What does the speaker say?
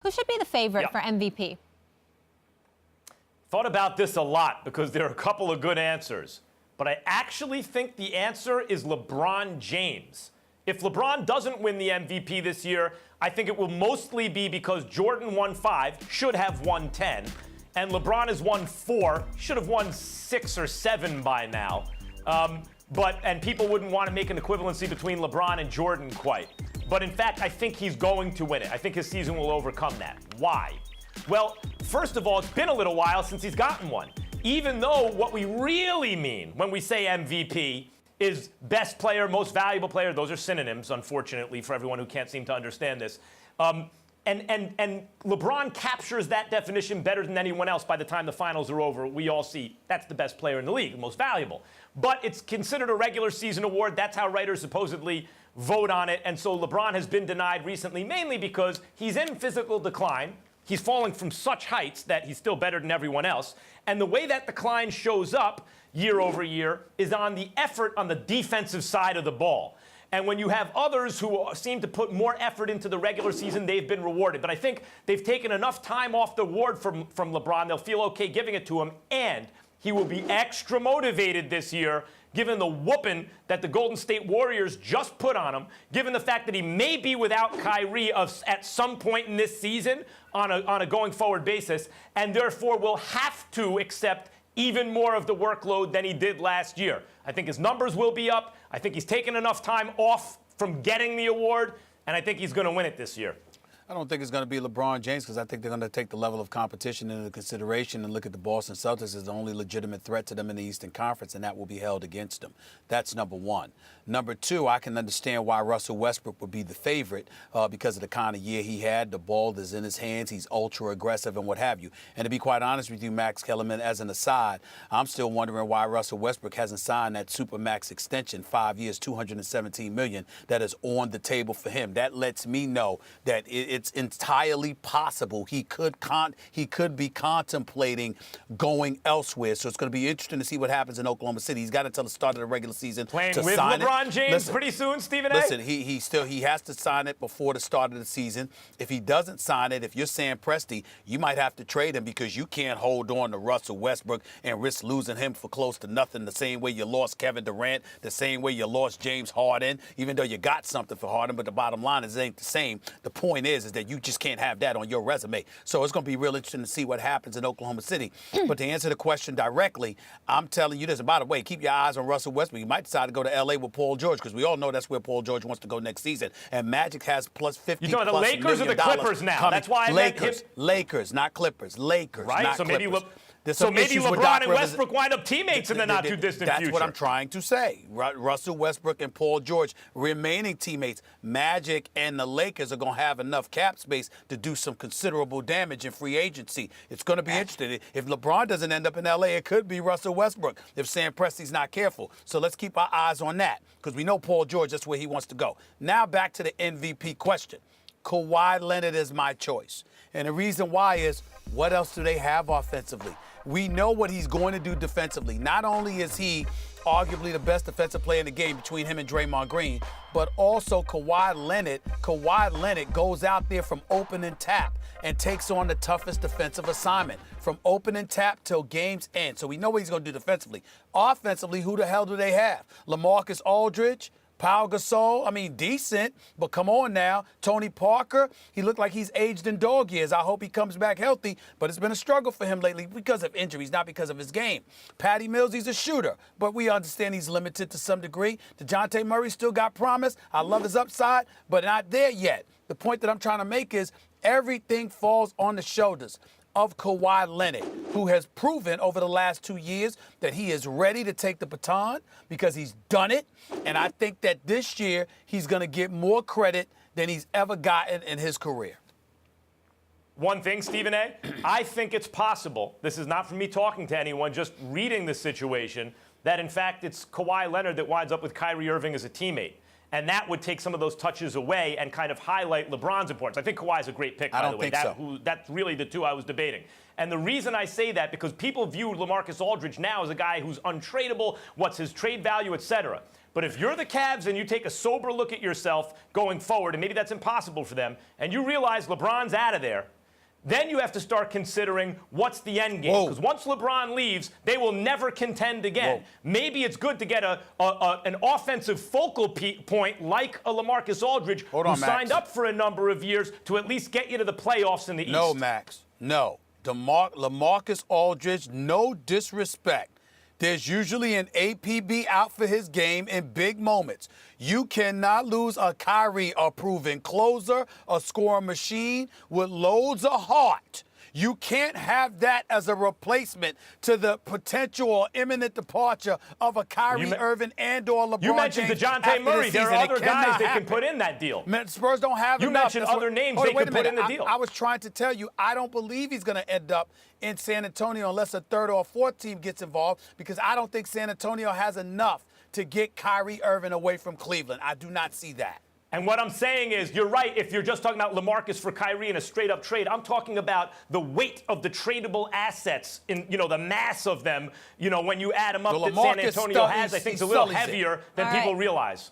Who should be the favorite for MVP? Thought about this a lot because there are a couple of good answers. But I actually think the answer is LeBron James. If LeBron doesn't win the MVP this year, I think it will mostly be because Jordan won 5, should have won 10, and LeBron has won 4, should have won 6 or 7 by now. And people wouldn't want to make an equivalency between LeBron and Jordan quite. But in fact, I think he's going to win it. I think his season will overcome that. Why? Well, first of all, it's been a little while since he's gotten one. Even though what we really mean when we say MVP is best player, most valuable player, those are synonyms, unfortunately, for everyone who can't seem to understand this. And LeBron captures that definition better than anyone else by the time the finals are over. We all see that's the best player in the league, the most valuable. But it's considered a regular season award. That's how writers supposedly vote on it. And so LeBron has been denied recently, mainly because he's in physical decline. He's falling from such heights that he's still better than everyone else. And the way that decline shows up year over year is on the effort on the defensive side of the ball. And when you have others who seem to put more effort into the regular season, they've been rewarded. But I think they've taken enough time off the award from LeBron. They'll feel okay giving it to him. And he will be extra motivated this year, given the whooping that the Golden State Warriors just put on him, given the fact that he may be without Kyrie at some point in this season on a going forward basis, and therefore will have to accept even more of the workload than he did last year. I think his numbers will be up. I think he's taken enough time off from getting the award, and I think he's going to win it this year. I don't think it's going to be LeBron James because I think they're going to take the level of competition into consideration and look at the Boston Celtics as the only legitimate threat to them in the Eastern Conference, and that will be held against them. That's number one. Number two, I can understand why Russell Westbrook would be the favorite because of the kind of year he had. The ball is in his hands. He's ultra aggressive and what have you. And to be quite honest with you, Max Kellerman, as an aside, I'm still wondering why Russell Westbrook hasn't signed that Supermax extension, 5 years, $217 million, that is on the table for him. That lets me know that it's entirely possible he could be contemplating going elsewhere. So it's going to be interesting to see what happens in Oklahoma City. He's got until the start of the regular season playing to with sign LeBron it. James pretty soon, Stephen A. Listen, he has to sign it before the start of the season. If he doesn't sign it, if you're Sam Presti, you might have to trade him because you can't hold on to Russell Westbrook and risk losing him for close to nothing. The same way you lost Kevin Durant, the same way you lost James Harden, even though you got something for Harden. But the bottom line is it ain't the same. The point is that you just can't have that on your resume. So it's going to be real interesting to see what happens in Oklahoma City. But to answer the question directly, I'm telling you this. By the way, keep your eyes on Russell Westbrook. You might decide to go to L.A. with Paul George because we all know that's where Paul George wants to go next season. And Magic has plus 50 You're talking the Lakers or the Clippers now? Coming. That's why I meant him. Lakers, not Clippers. Lakers, right? not so Clippers. Maybe LeBron and Westbrook wind up teammates in the not-too-distant future. That's what I'm trying to say. Russell Westbrook and Paul George, remaining teammates. Magic and the Lakers are going to have enough cap space to do some considerable damage in free agency. It's going to be interesting. If LeBron doesn't end up in L.A., it could be Russell Westbrook if Sam Presti's not careful. So let's keep our eyes on that because we know Paul George, that's where he wants to go. Now back to the MVP question. Kawhi Leonard is my choice. And the reason why is, what else do they have offensively? We know what he's going to do defensively. Not only is he arguably the best defensive player in the game between him and Draymond Green, but also Kawhi Leonard goes out there from open and tap and takes on the toughest defensive assignment from open and tap till game's end. So we know what he's going to do defensively. Offensively, who the hell do they have? LaMarcus Aldridge? Pau Gasol, I mean, decent, but come on now. Tony Parker, he looked like he's aged in dog years. I hope he comes back healthy, but it's been a struggle for him lately because of injuries, not because of his game. Patty Mills, he's a shooter, but we understand he's limited to some degree. DeJounte Murray still got promise. I love his upside, but not there yet. The point that I'm trying to make is everything falls on the shoulders of Kawhi Leonard, who has proven over the last 2 years that he is ready to take the baton because he's done it. And I think that this year he's going to get more credit than he's ever gotten in his career. One thing, Stephen A., I think it's possible, this is not from me talking to anyone, just reading the situation, that in fact it's Kawhi Leonard that winds up with Kyrie Irving as a teammate. And that would take some of those touches away and kind of highlight LeBron's importance. I think Kawhi's a great pick, by the way. That's really the two I was debating. And the reason I say that, because people view LaMarcus Aldridge now as a guy who's untradeable, what's his trade value, et cetera. But if you're the Cavs and you take a sober look at yourself going forward, and maybe that's impossible for them, and you realize LeBron's out of there, then you have to start considering what's the end game. Because once LeBron leaves, they will never contend again. Maybe it's good to get an offensive focal point like a LaMarcus Aldridge, who signed up for a number of years to at least get you to the playoffs in the East. No, Max. No. LaMarcus Aldridge, no disrespect. There's usually an APB out for his game in big moments. You cannot lose a Kyrie, a proven closer, a scoring machine with loads of heart. You can't have that as a replacement to the potential or imminent departure of a Kyrie Irving and or LeBron James. You mentioned DeJounte Murray. There are other guys they can put in that deal. Spurs don't have enough. You mentioned other names they can put in the deal. I was trying to tell you, I don't believe he's going to end up in San Antonio unless a third or a fourth team gets involved, because I don't think San Antonio has enough to get Kyrie Irving away from Cleveland. I do not see that. And what I'm saying is, you're right if you're just talking about LaMarcus for Kyrie in a straight-up trade. I'm talking about the weight of the tradable assets, in the mass of them. When you add them up, that San Antonio has, I think, is a little heavier than people realize.